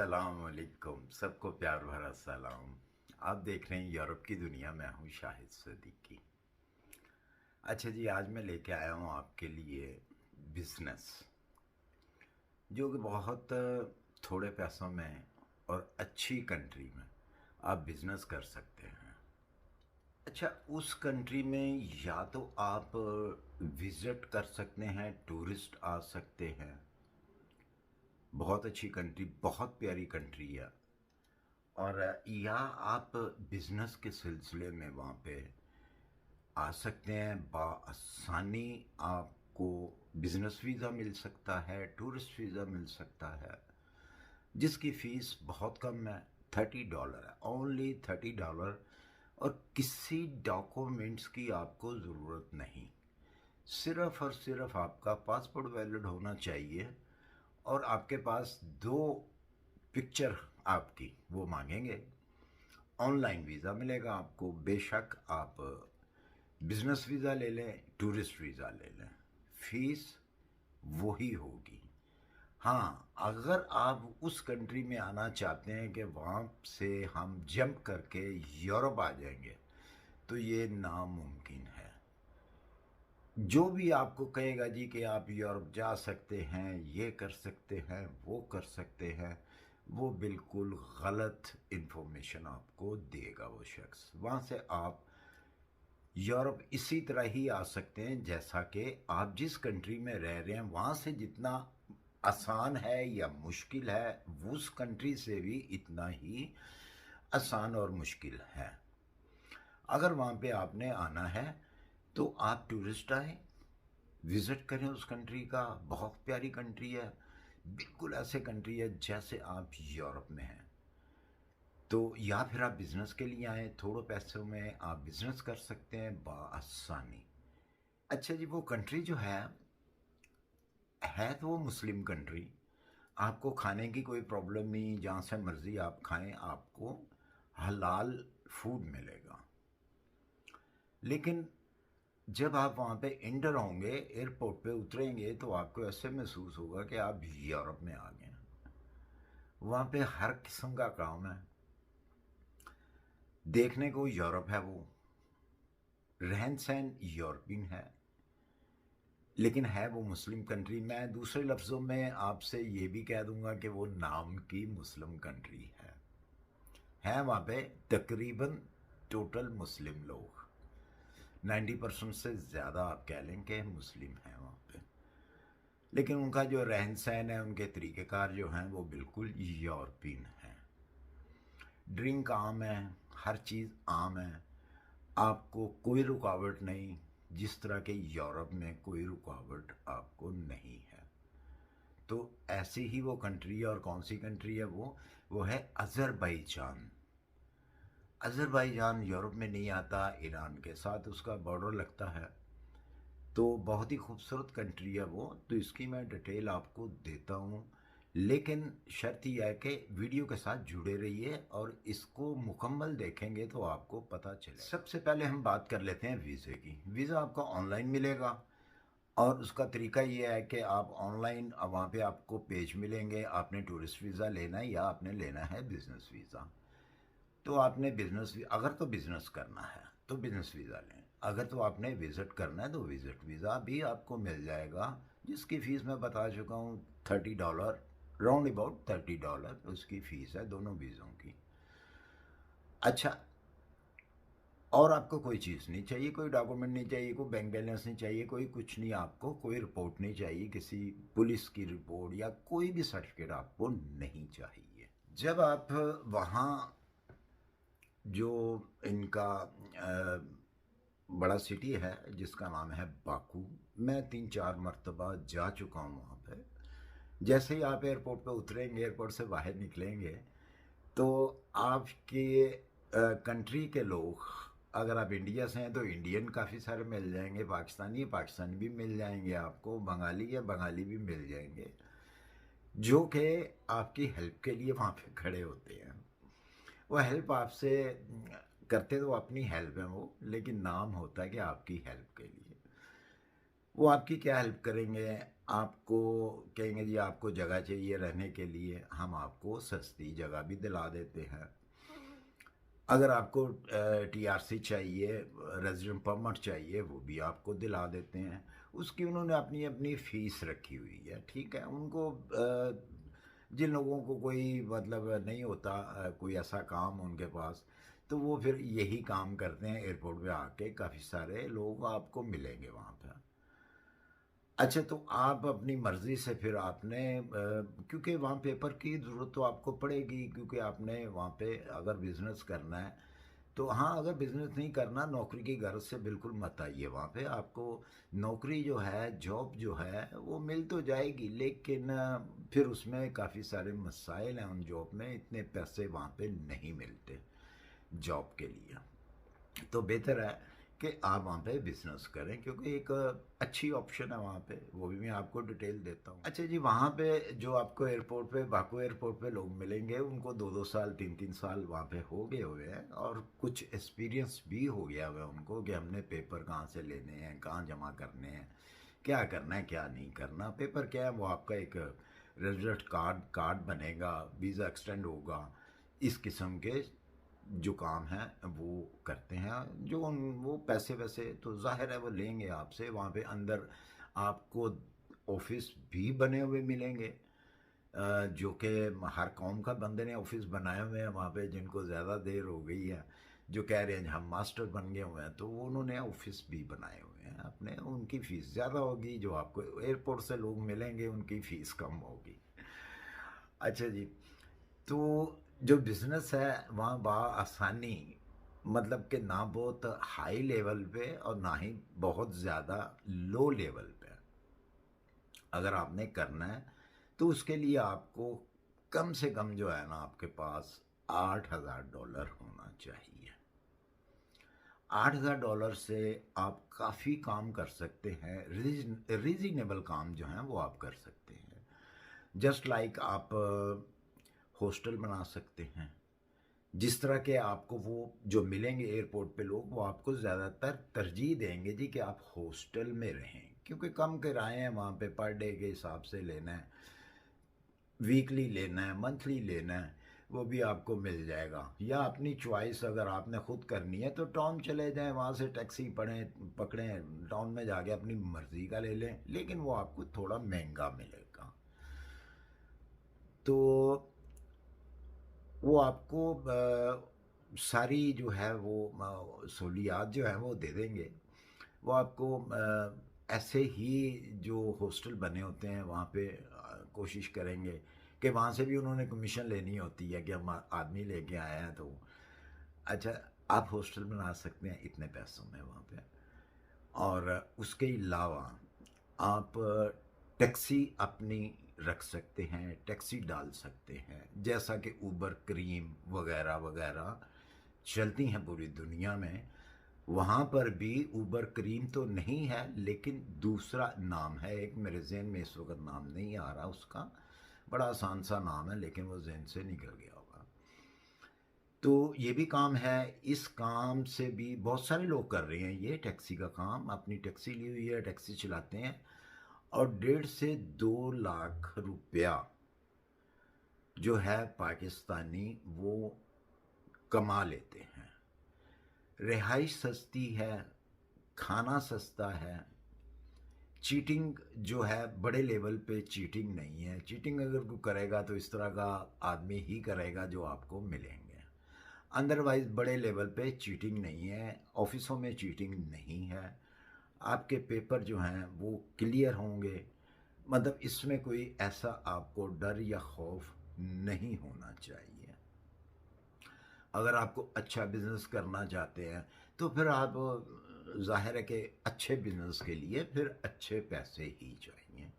अस्सलाम वालेकुम, सबको प्यार भरा सलाम। आप देख रहे हैं यूरोप की दुनिया में हूँ शाहिद सिद्दीकी। अच्छा जी, आज मैं लेके आया हूँ आपके लिए बिजनेस, जो कि बहुत थोड़े पैसों में और अच्छी कंट्री में आप बिजनेस कर सकते हैं। अच्छा, उस कंट्री में या तो आप विजिट कर सकते हैं, टूरिस्ट आ सकते हैं। बहुत अच्छी कंट्री, बहुत प्यारी कंट्री है। और या आप बिजनेस के सिलसिले में वहाँ पे आ सकते हैं। आसानी आपको बिजनेस वीज़ा मिल सकता है, टूरिस्ट वीज़ा मिल सकता है, जिसकी फ़ीस बहुत कम है। $30 है, ओनली $30। और किसी डॉक्यूमेंट्स की आपको ज़रूरत नहीं। सिर्फ़ और सिर्फ आपका पासपोर्ट वैलिड होना चाहिए और आपके पास 2 पिक्चर आपकी वो मांगेंगे। ऑनलाइन वीज़ा मिलेगा आपको। बेशक आप बिजनेस वीज़ा ले लें, टूरिस्ट वीज़ा ले लें, फीस वही होगी। हाँ, अगर आप उस कंट्री में आना चाहते हैं कि वहाँ से हम जंप करके यूरोप आ जाएंगे, तो ये नामुमकिन है। जो भी आपको कहेगा जी कि आप यूरोप जा सकते हैं, ये कर सकते हैं, वो कर सकते हैं, वो बिल्कुल गलत इन्फॉर्मेशन आपको देगा वो शख्स। वहाँ से आप यूरोप इसी तरह ही आ सकते हैं जैसा कि आप जिस कंट्री में रह रहे हैं वहाँ से जितना आसान है या मुश्किल है, उस कंट्री से भी इतना ही आसान और मुश्किल है। अगर वहाँ पे आपने आना है तो आप टूरिस्ट आए, विज़िट करें उस कंट्री का। बहुत प्यारी कंट्री है, बिल्कुल ऐसे कंट्री है जैसे आप यूरोप में हैं। तो या फिर आप बिज़नेस के लिए आए, थोड़े पैसों में आप बिज़नेस कर सकते हैं बआसानी। अच्छा जी, वो कंट्री जो है तो वो मुस्लिम कंट्री। आपको खाने की कोई प्रॉब्लम नहीं, जहाँ से मर्ज़ी आप खाएं, आपको हलाल फूड मिलेगा। लेकिन जब आप वहाँ पे एंटर होंगे, एयरपोर्ट पे उतरेंगे, तो आपको ऐसे महसूस होगा कि आप यूरोप में आ गए। वहाँ पे हर किस्म का काम है, देखने को यूरोप है वो, रहन सहन यूरोपियन है, लेकिन है वो मुस्लिम कंट्री। मैं दूसरे लफ्ज़ों में आपसे ये भी कह दूंगा कि वो नाम की मुस्लिम कंट्री है वहाँ पे तकरीबन टोटल मुस्लिम लोग 90% से ज़्यादा आप कह लें कि मुस्लिम हैं वहाँ पे। लेकिन उनका जो रहन सहन है, उनके तरीक़ेकार जो हैं, वो बिल्कुल यूरोपियन हैं। ड्रिंक आम है, हर चीज़ आम है, आपको कोई रुकावट नहीं, जिस तरह के यूरोप में कोई रुकावट आपको नहीं है। तो ऐसी ही वो कंट्री है। और कौन सी कंट्री है वो है अज़रबैजान। अज़रबैजान यूरोप में नहीं आता, ईरान के साथ उसका बॉर्डर लगता है। तो बहुत ही खूबसूरत कंट्री है वो। तो इसकी मैं डिटेल आपको देता हूँ, लेकिन शर्त यह है कि वीडियो के साथ जुड़े रहिए और इसको मुकम्मल देखेंगे तो आपको पता चले। सबसे पहले हम बात कर लेते हैं वीज़े की। वीज़ा आपको ऑनलाइन मिलेगा और उसका तरीका ये है कि आप ऑनलाइन वहाँ पे आपको पेज मिलेंगे। आपने टूरिस्ट वीज़ा लेना है या आपने लेना है बिज़नेस वीज़ा। तो आपने अगर तो बिज़नेस करना है तो बिज़नेस वीज़ा लें। अगर तो आपने विज़िट करना है तो विज़िट वीज़ा भी आपको मिल जाएगा, जिसकी फ़ीस मैं बता चुका हूँ $30, राउंड अबाउट $30 उसकी फ़ीस है दोनों वीज़ों की। अच्छा, और आपको कोई चीज़ नहीं चाहिए, कोई डॉक्यूमेंट नहीं चाहिए, कोई बैंक बैलेंस नहीं चाहिए, कोई कुछ नहीं, आपको कोई रिपोर्ट नहीं चाहिए, किसी पुलिस की रिपोर्ट या कोई भी सर्टिफिकेट आपको नहीं चाहिए। जब आप वहाँ जो इनका बड़ा सिटी है जिसका नाम है बाकू, मैं 3-4 मरतबा जा चुका हूँ वहाँ पे। जैसे ही आप एयरपोर्ट पे उतरेंगे, एयरपोर्ट से बाहर निकलेंगे, तो आपके कंट्री के लोग, अगर आप इंडिया से हैं तो इंडियन काफ़ी सारे मिल जाएंगे, पाकिस्तानी भी मिल जाएंगे, आपको बंगाली भी मिल जाएंगे, जो कि आपकी हेल्प के लिए वहाँ पे खड़े होते हैं। वो हेल्प आपसे करते तो अपनी हेल्प है वो, लेकिन नाम होता है कि आपकी हेल्प के लिए। वो आपकी क्या हेल्प करेंगे? आपको कहेंगे जी आपको जगह चाहिए रहने के लिए, हम आपको सस्ती जगह भी दिला देते हैं। अगर आपको टीआरसी चाहिए, रेजिडेंट परमिट चाहिए, वो भी आपको दिला देते हैं। उसकी उन्होंने अपनी अपनी फ़ीस रखी हुई है, ठीक है। उनको जिन लोगों को कोई मतलब नहीं होता कोई ऐसा काम उनके पास, तो वो फिर यही काम करते हैं। एयरपोर्ट पे आके काफ़ी सारे लोग आपको मिलेंगे वहाँ पर। अच्छा, तो आप अपनी मर्ज़ी से फिर आपने क्योंकि वहाँ पेपर की ज़रूरत तो आपको पड़ेगी, क्योंकि आपने वहाँ पे अगर बिज़नेस करना है तो हाँ, अगर बिज़नेस नहीं करना, नौकरी की गर्ज से बिल्कुल मत आइए वहाँ पे। आपको नौकरी जो है, जॉब जो है, वो मिल तो जाएगी, लेकिन फिर उसमें काफ़ी सारे मसाइल हैं। उन जॉब में इतने पैसे वहाँ पे नहीं मिलते जॉब के लिए। तो बेहतर है कि आप वहाँ पे बिजनेस करें, क्योंकि एक अच्छी ऑप्शन है वहाँ पे। वो भी मैं आपको डिटेल देता हूँ। अच्छा जी, वहाँ पे जो आपको एयरपोर्ट पे, बाकू एयरपोर्ट पे लोग मिलेंगे, उनको 2-2 साल 3-3 साल वहाँ पे हो गए हुए हैं, और कुछ एक्सपीरियंस भी हो गया हुआ है उनको कि हमने पेपर कहाँ से लेने हैं, कहाँ जमा करने हैं, क्या करना है क्या नहीं करना। पेपर क्या है, वो आपका एक रेजिडेंट कार्ड बनेगा, वीज़ा एक्सटेंड होगा, इस किस्म के जो काम है वो करते हैं। जो वो पैसे वैसे तो जाहिर है वो लेंगे आपसे। वहाँ पे अंदर आपको ऑफिस भी बने हुए मिलेंगे, जो कि हर कौम का बंदे ने ऑफिस बनाए हुए हैं वहाँ पे। जिनको ज़्यादा देर हो गई है, जो कह रहे हैं हम मास्टर बन गए हुए हैं, तो वो उन्होंने ऑफिस भी बनाए हुए हैं अपने। उनकी फ़ीस ज़्यादा होगी, जो आपको एयरपोर्ट से लोग मिलेंगे उनकी फ़ीस कम होगी। अच्छा जी, तो जो बिज़नेस है वहाँ आसानी, मतलब कि ना बहुत हाई लेवल पे और ना ही बहुत ज़्यादा लो लेवल पे अगर आपने करना है, तो उसके लिए आपको कम से कम जो है ना, आपके पास $8,000 होना चाहिए। $8,000 से आप काफ़ी काम कर सकते हैं। रीजनेबल काम जो हैं वो आप कर सकते हैं। जस्ट लाइक आप हॉस्टल बना सकते हैं। जिस तरह के आपको वो जो मिलेंगे एयरपोर्ट पे लोग, वो आपको ज़्यादातर तरजीह देंगे जी कि आप हॉस्टल में रहें, क्योंकि कम किराए हैं वहाँ पे, पर डे के हिसाब से लेना है, वीकली लेना है, मंथली लेना है, वो भी आपको मिल जाएगा। या अपनी चॉइस अगर आपने खुद करनी है तो टाउन चले जाएं, वहाँ से टैक्सी पकड़ें, टाउन में जाके अपनी मर्ज़ी का ले लें, लेकिन वो आपको थोड़ा महंगा मिलेगा। तो वो आपको सारी जो है वो सहूलियात जो है वो दे देंगे। वो आपको ऐसे ही जो हॉस्टल बने होते हैं वहाँ पे कोशिश करेंगे कि वहाँ से भी उन्होंने कमीशन लेनी होती है कि हम आदमी लेके आए हैं, तो अच्छा आप हॉस्टल बना सकते हैं इतने पैसों में वहाँ पे। और उसके अलावा आप टैक्सी अपनी रख सकते हैं, टैक्सी डाल सकते हैं, जैसा कि उबर क्रीम वगैरह वगैरह चलती हैं पूरी दुनिया में। वहाँ पर भी उबर क्रीम तो नहीं है, लेकिन दूसरा नाम है एक, मेरे जहन में इस वक्त नाम नहीं आ रहा उसका, बड़ा आसान सा नाम है, लेकिन वो जहन से निकल गया होगा। तो ये भी काम है। इस काम से भी बहुत सारे लोग कर रहे हैं, ये टैक्सी का काम। अपनी टैक्सी ली हुई है, टैक्सी चलाते हैं, और 1.5 से 2 लाख रुपया जो है पाकिस्तानी वो कमा लेते हैं। रिहाइश सस्ती है, खाना सस्ता है, चीटिंग जो है बड़े लेवल पे चीटिंग नहीं है। चीटिंग अगर कोई करेगा तो इस तरह का आदमी ही करेगा जो आपको मिलेंगे। अदरवाइज़ बड़े लेवल पे चीटिंग नहीं है, ऑफिसों में चीटिंग नहीं है। आपके पेपर जो हैं वो क्लियर होंगे, मतलब इसमें कोई ऐसा आपको डर या खौफ नहीं होना चाहिए। अगर आपको अच्छा बिजनेस करना चाहते हैं तो फिर आप जाहिर है कि अच्छे बिजनेस के लिए फिर अच्छे पैसे ही चाहिए।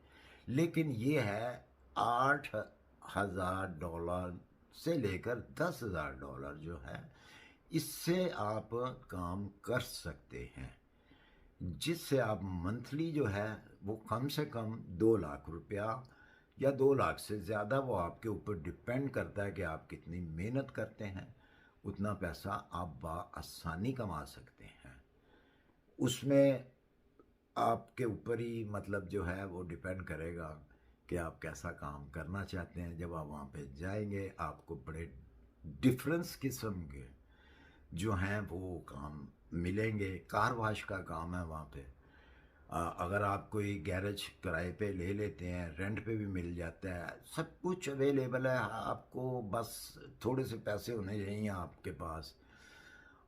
लेकिन ये है $8,000 से लेकर $10,000 जो है, इससे आप काम कर सकते हैं, जिससे आप मंथली जो है वो कम से कम 2 लाख रुपया, या 2 लाख से ज़्यादा, वो आपके ऊपर डिपेंड करता है कि आप कितनी मेहनत करते हैं, उतना पैसा आप आसानी कमा सकते हैं। उसमें आपके ऊपर ही मतलब जो है वो डिपेंड करेगा कि आप कैसा काम करना चाहते हैं। जब आप वहाँ पे जाएंगे आपको बड़े डिफरेंस किस्म के जो हैं वो काम मिलेंगे। कार वॉश का काम है वहाँ पे। अगर आप कोई गैरेज किराए पे ले लेते हैं, रेंट पे भी मिल जाता है, सब कुछ अवेलेबल है आपको। बस थोड़े से पैसे होने चाहिए आपके पास।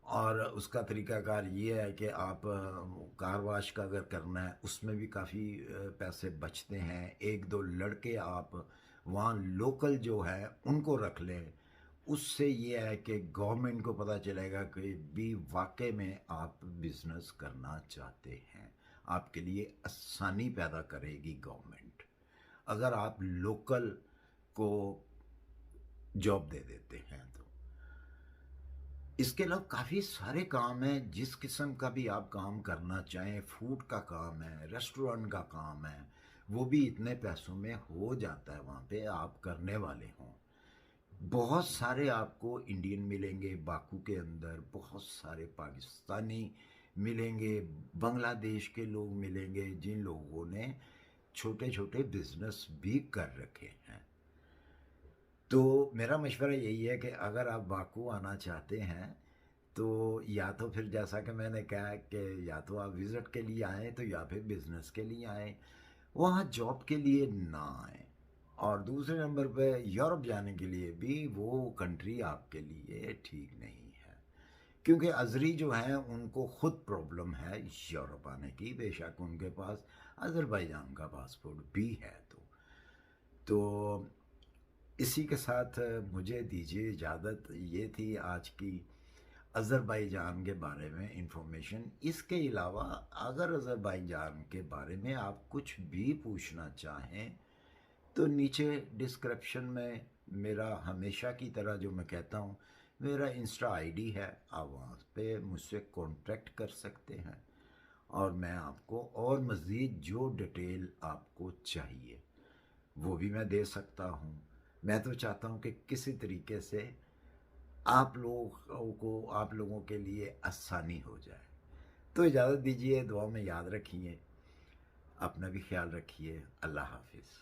और उसका तरीकाकार ये है कि आप कार वाश का अगर करना है उसमें भी काफ़ी पैसे बचते हैं। एक दो लड़के आप वहाँ लोकल जो है उनको रख लें। उससे ये है कि गवर्नमेंट को पता चलेगा कि भी वाकई में आप बिजनेस करना चाहते हैं। आपके लिए आसानी पैदा करेगी गवर्नमेंट अगर आप लोकल को जॉब दे देते हैं तो। इसके अलावा काफ़ी सारे काम हैं। जिस किस्म का भी आप काम करना चाहें, फूड का काम है, रेस्टोरेंट का काम है, वो भी इतने पैसों में हो जाता है वहाँ पे आप करने वाले हों। बहुत सारे आपको इंडियन मिलेंगे बाकू के अंदर, बहुत सारे पाकिस्तानी मिलेंगे, बांग्लादेश के लोग मिलेंगे जिन लोगों ने छोटे छोटे बिजनेस भी कर रखे हैं। तो मेरा मशवरा यही है कि अगर आप बाकू आना चाहते हैं तो या तो फिर जैसा कि मैंने कहा कि या तो आप विज़िट के लिए आएँ तो या फिर बिज़नेस के लिए आएँ, वहाँ जॉब के लिए ना आएँ। और दूसरे नंबर पे यूरोप जाने के लिए भी वो कंट्री आपके लिए ठीक नहीं है, क्योंकि अजरी जो हैं उनको खुद प्रॉब्लम है यूरोप आने की, बेशक उनके पास अज़रबैजान का पासपोर्ट भी है। तो इसी के साथ मुझे दीजिए इजाज़त। ये थी आज की अज़रबैजान के बारे में इंफॉर्मेशन। इसके अलावा अगर अज़रबैजान के बारे में आप कुछ भी पूछना चाहें तो नीचे डिस्क्रिप्शन में मेरा हमेशा की तरह जो मैं कहता हूँ मेरा इंस्टा आईडी है, आप वहाँ पे मुझसे कांटेक्ट कर सकते हैं और मैं आपको और मज़ीद जो डिटेल आपको चाहिए वो भी मैं दे सकता हूँ। मैं तो चाहता हूँ कि किसी तरीके से आप लोगों के लिए आसानी हो जाए। तो इजाज़त दीजिए, दुआ में याद रखिए, अपना भी ख्याल रखिए। अल्लाह हाफिज़।